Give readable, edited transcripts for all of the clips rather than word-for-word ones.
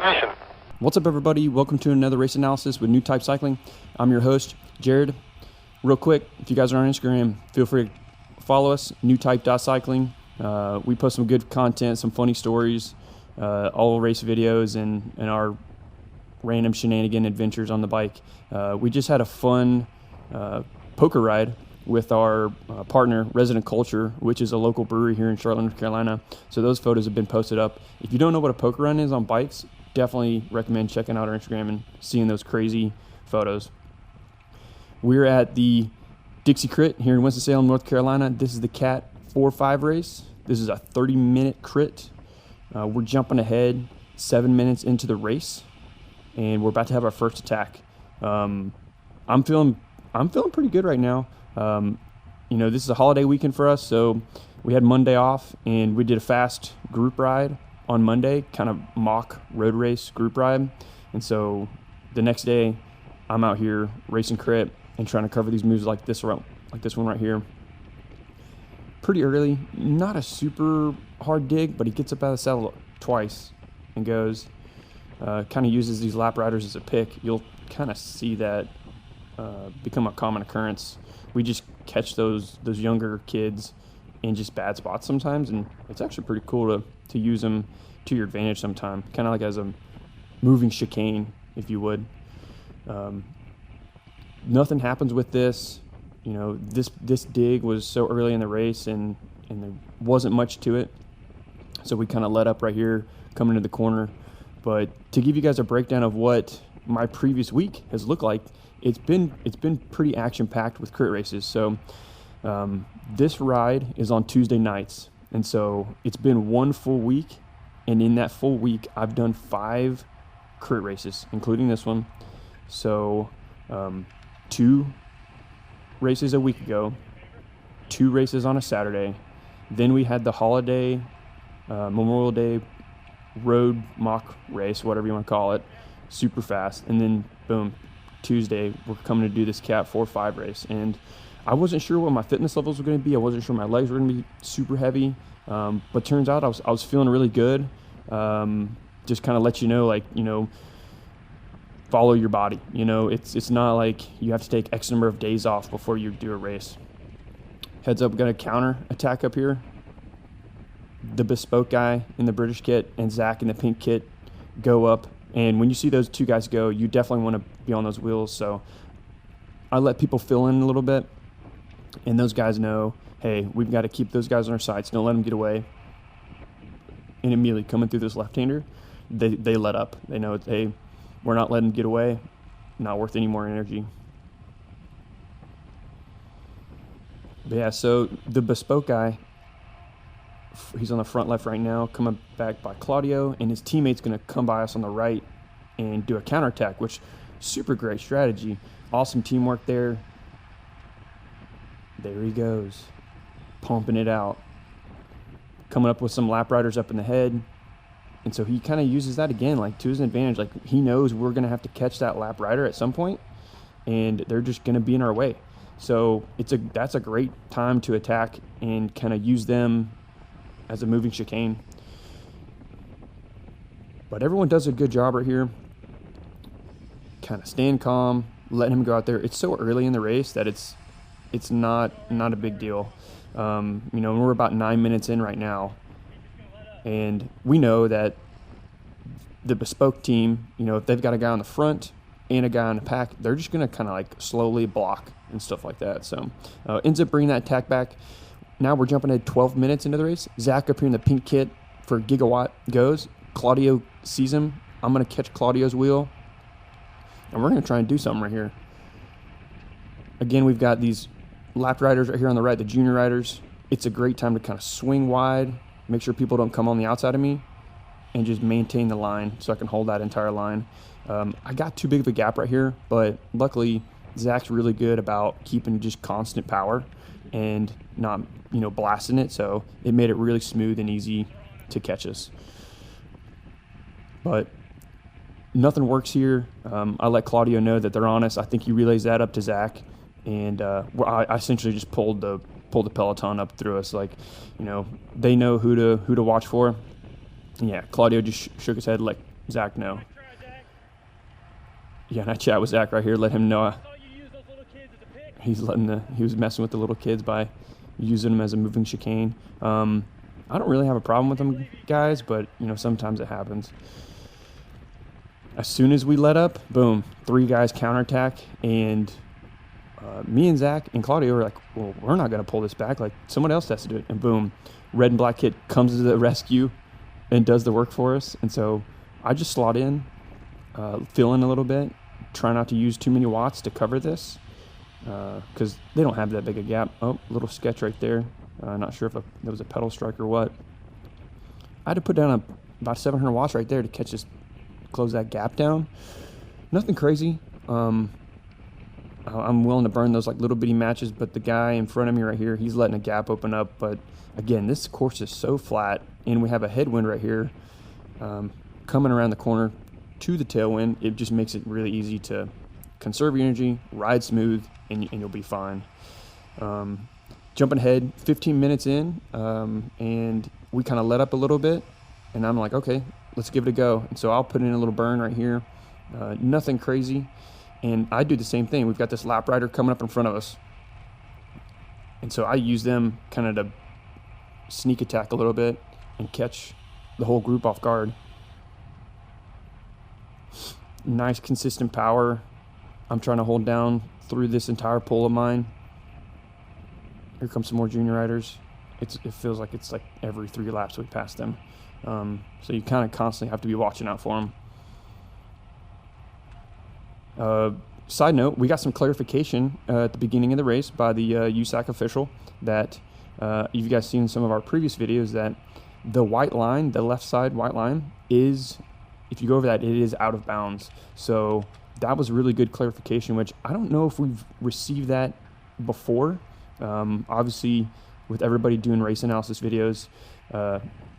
Ignition. What's up, everybody? Welcome to another race analysis with Newtype Cycling. I'm your host, Jared. Real quick, if you guys are on Instagram, feel free to follow us, newtype.cycling. We post some good content, some funny stories, all race videos, and our random shenanigan adventures on the bike. We just had a fun poker ride with our partner, Resident Culture, which is a local brewery here in Charlotte, North Carolina. So those photos have been posted up. If you don't know what a poker run is on bikes, definitely recommend checking out our Instagram and seeing those crazy photos. We're at the Dixie Crit here in Winston-Salem, North Carolina. This is the Cat 4-5 race. This is a 30-minute crit. We're jumping ahead 7 minutes into the race, and we're about to have our first attack. I'm feeling pretty good right now. This is a holiday weekend for us, so we had Monday off, and we did a fast group ride on Monday, kind of mock road race group ride. And so the next day, I'm out here racing crit and trying to cover these moves like this one right here. Pretty early, not a super hard dig, but he gets up out of the saddle twice and goes, kind of uses these lap riders as a pick. You'll kind of see that become a common occurrence. We just catch those younger kids in just bad spots sometimes, and it's actually pretty cool to use them to your advantage sometimes, kind of like as a moving chicane, if you would. Nothing happens with this. This dig was so early in the race, and there wasn't much to it, so we kind of let up right here coming to the corner. But to give you guys a breakdown of what my previous week has looked like, it's been pretty action-packed with crit races. So this ride is on Tuesday nights, and so it's been one full week, and in that full week I've done 5 crit races, including this one. So 2 races a week ago, 2 races on a Saturday, then we had the holiday Memorial Day road mock race, whatever you want to call it, super fast, and then boom, Tuesday we're coming to do this Cat 4-5 race. And I wasn't sure what my fitness levels were going to be. I wasn't sure my legs were going to be super heavy, but turns out I was feeling really good. Just kind of let you know, follow your body. It's not like you have to take X number of days off before you do a race. Heads up, we got a counter attack up here. The bespoke guy in the British kit and Zach in the pink kit go up. And when you see those 2 guys go, you definitely want to be on those wheels. So I let people fill in a little bit, and those guys know, hey, we've got to keep those guys on our sides. Don't let them get away. And immediately coming through this left-hander, they let up. They know, hey, we're not letting them get away. Not worth any more energy. But yeah, so the bespoke guy, he's on the front left right now, coming back by Claudio, and his teammate's going to come by us on the right and do a counterattack, which super great strategy. Awesome teamwork there. There he goes, pumping it out. Coming up with some lap riders up in the head. And so he kind of uses that again, to his advantage. He knows we're going to have to catch that lap rider at some point, and they're just going to be in our way. So that's a great time to attack and kind of use them as a moving chicane. But everyone does a good job right here. Kind of staying calm, letting him go out there. It's so early in the race that it's not a big deal. We're about 9 minutes in right now, and we know that the bespoke team, if they've got a guy on the front and a guy on the pack, they're just going to kind of slowly block and stuff like that. So ends up bringing that attack back. Now we're jumping at 12 minutes into the race. Zach up here in the pink kit for Gigawatt goes. Claudio sees him. I'm going to catch Claudio's wheel, and we're going to try and do something right here. Again, we've got these lap riders right here on the right, the junior riders. It's a great time to kind of swing wide, make sure people don't come on the outside of me, and just maintain the line so I can hold that entire line. I got too big of a gap right here, but luckily Zach's really good about keeping just constant power and not, blasting it. So it made it really smooth and easy to catch us. But nothing works here. I let Claudio know that they're on us. I think he relays that up to Zach, and I essentially just pulled the peloton up through us. They know who to watch for. And yeah, Claudio just shook his head, let Zach know. Yeah, and I chat with Zach right here, let him know he was messing with the little kids by using them as a moving chicane. I don't really have a problem with them guys, but you know, sometimes it happens. As soon as we let up, boom, 3 guys counterattack, and me and Zach and Claudio were like, well, we're not going to pull this back. Like, someone else has to do it. And boom, red and black kid comes to the rescue and does the work for us. And so I just slot in, fill in a little bit, try not to use too many watts to cover this because they don't have that big a gap. Oh, little sketch right there. Not sure if there was a pedal strike or what. I had to put down about 700 watts right there to close that gap down. Nothing crazy. I'm willing to burn those like little bitty matches, but the guy in front of me right here, he's letting a gap open up. But again, this course is so flat, and we have a headwind right here coming around the corner to the tailwind. It just makes it really easy to conserve your energy, ride smooth, and you'll be fine. Jumping ahead 15 minutes in, and we kind of let up a little bit, and I'm like, okay, let's give it a go. And so I'll put in a little burn right here, nothing crazy. And I do the same thing. We've got this lap rider coming up in front of us. And so I use them kind of to sneak attack a little bit and catch the whole group off guard. Nice consistent power. I'm trying to hold down through this entire pull of mine. Here comes some more junior riders. It feels like it's like every 3 laps we pass them. So you kind of constantly have to be watching out for them. Side note, we got some clarification at the beginning of the race by the USAC official that you guys seen in some of our previous videos that the white line, the left side white line, is, if you go over that, it is out of bounds. So that was really good clarification, which I don't know if we've received that before. Obviously, with everybody doing race analysis videos,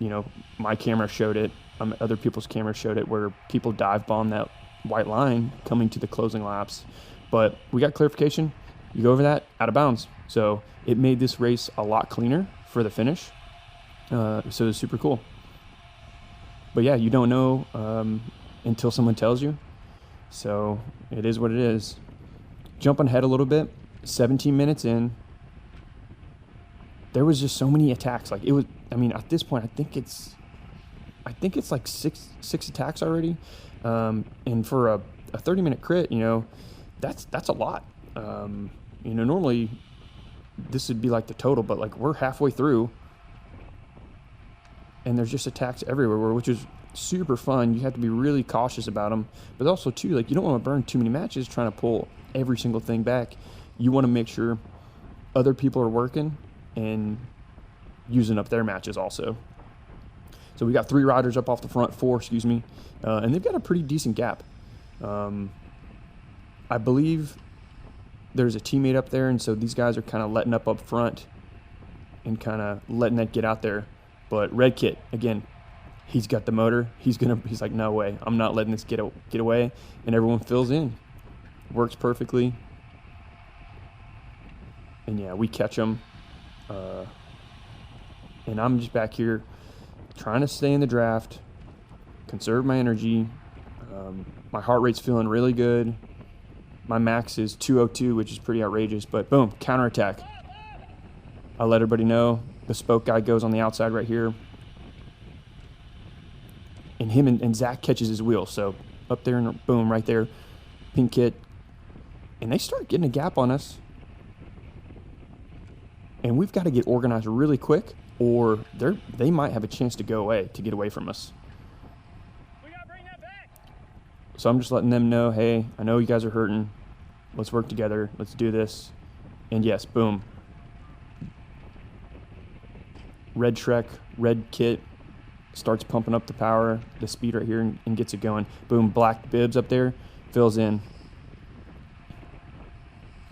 you know, my camera showed it, other people's cameras showed it, where people dive bomb that white line coming to the closing laps. But we got clarification. You go over that, out of bounds. So it made this race a lot cleaner for the finish. So it was super cool. But yeah, you don't know until someone tells you. So it is what it is. Jumping ahead a little bit, 17 minutes in, there was just so many attacks. Like, it was, I mean, at this point, I think it's like six attacks already. And for a 30-minute crit, you know, that's a lot. You know, normally this would be like the total, but like we're halfway through and there's just attacks everywhere, which is super fun. You have to be really cautious about them, but also too, like, you don't want to burn too many matches trying to pull every single thing back. You want to make sure other people are working and using up their matches also. So we got 3 riders up off the front, 4, excuse me, and they've got a pretty decent gap. I believe there's a teammate up there, and so these guys are kind of letting up front and kind of letting that get out there. But Red Kit, again, he's got the motor. He's like, no way, I'm not letting this get away, and everyone fills in. Works perfectly. And yeah, we catch them. And I'm just back here trying to stay in the draft, conserve my energy. My heart rate's feeling really good. My max is 202, which is pretty outrageous, but boom, counterattack. I let everybody know. The spoke guy goes on the outside right here. And him and Zach catches his wheel. So up there and boom, right there, pink kit. And they start getting a gap on us. And we've got to get organized really quick, or they might have a chance to get away from us. We gotta bring that back. So I'm just letting them know, hey, I know you guys are hurting. Let's work together. Let's do this. And yes, boom. Red Shrek, red kit starts pumping up the power, the speed right here, and gets it going. Boom, black bibs up there, fills in.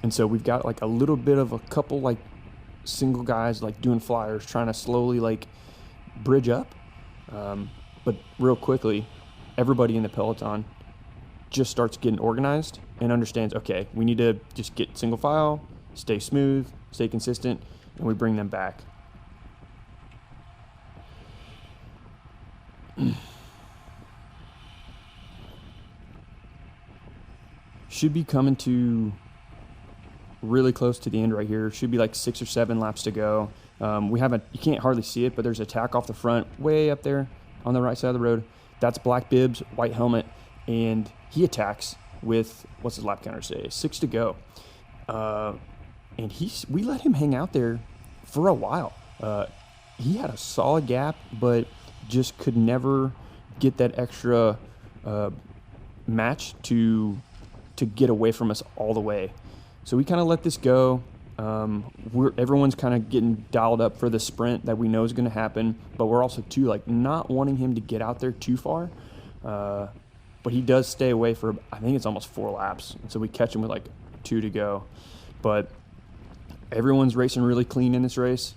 And so we've got like a little bit of a couple like single guys like doing flyers, trying to slowly like bridge up. But real quickly, everybody in the peloton just starts getting organized and understands, okay, we need to just get single file, stay smooth, stay consistent, and we bring them back. should be coming to really close to the end right here. Should be like 6 or 7 laps to go. You can't hardly see it, but there's a tack off the front way up there on the right side of the road. That's black bibs, white helmet, and he attacks with, what's his lap counter say? 6 to go. And we let him hang out there for a while. He had a solid gap, but just could never get that extra match to get away from us all the way. So we kind of let this go. Everyone's kind of getting dialed up for the sprint that we know is going to happen, but we're also too like not wanting him to get out there too far. But he does stay away for, I think it's almost 4 laps. And so we catch him with like 2 to go. But everyone's racing really clean in this race.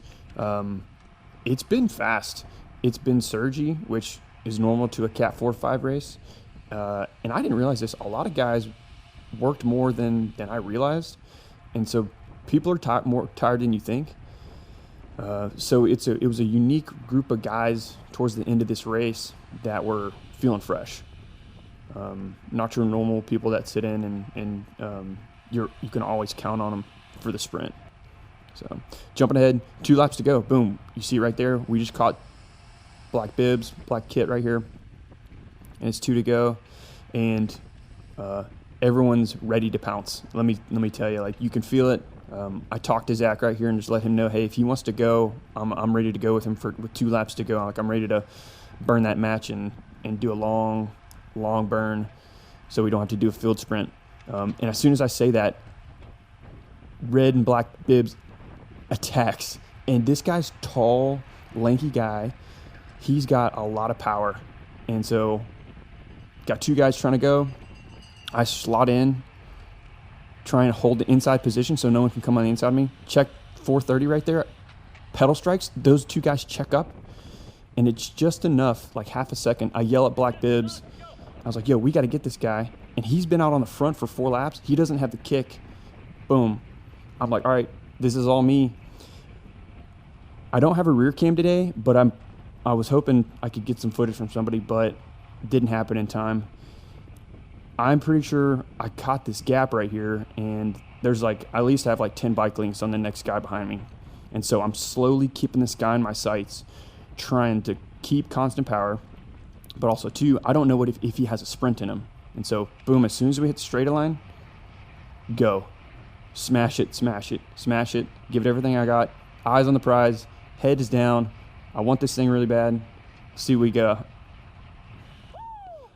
It's been fast. It's been surgy, which is normal to a Cat 4-5 race. And I didn't realize this. A lot of guys worked more than I realized. And so people are more tired than you think. So it was a unique group of guys towards the end of this race that were feeling fresh. Not your normal people that sit in and you can always count on them for the sprint. So jumping ahead, 2 laps to go. Boom. You see right there, we just caught black bibs, black kit right here. And it's 2 to go. And everyone's ready to pounce. Let me tell you, like, you can feel it. I talked to Zach right here and just let him know, hey, if he wants to go, I'm ready to go with him with 2 laps to go. Like, I'm ready to burn that match and do a long burn so we don't have to do a field sprint. And as soon as I say that, red and black bibs attacks. And this guy's tall, lanky guy. He's got a lot of power. And so got 2 guys trying to go. I slot in, try and hold the inside position so no one can come on the inside of me. Check 430 right there. Pedal strikes. Those 2 guys check up. And it's just enough, like half a second. I yell at black bibs. I was like, yo, we got to get this guy. And he's been out on the front for 4 laps. He doesn't have the kick. Boom. I'm like, all right, this is all me. I don't have a rear cam today, but I was hoping I could get some footage from somebody, but didn't happen in time. I'm pretty sure I caught this gap right here, and there's like, I at least have like 10 bike links on the next guy behind me. And so I'm slowly keeping this guy in my sights, trying to keep constant power, but also too, I don't know if he has a sprint in him. And so boom, as soon as we hit the straight line, go. Smash it, smash it, smash it. Give it everything I got. Eyes on the prize. Head is down. I want this thing really bad. See we go.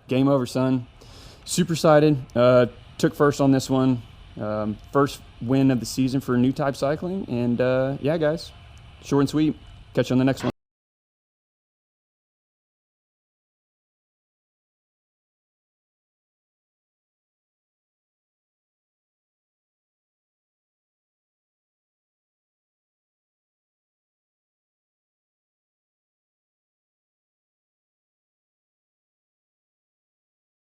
Game over, son. Super excited. Took first on this one. First win of the season for Newtype cycling. And yeah, guys, short and sweet. Catch you on the next one.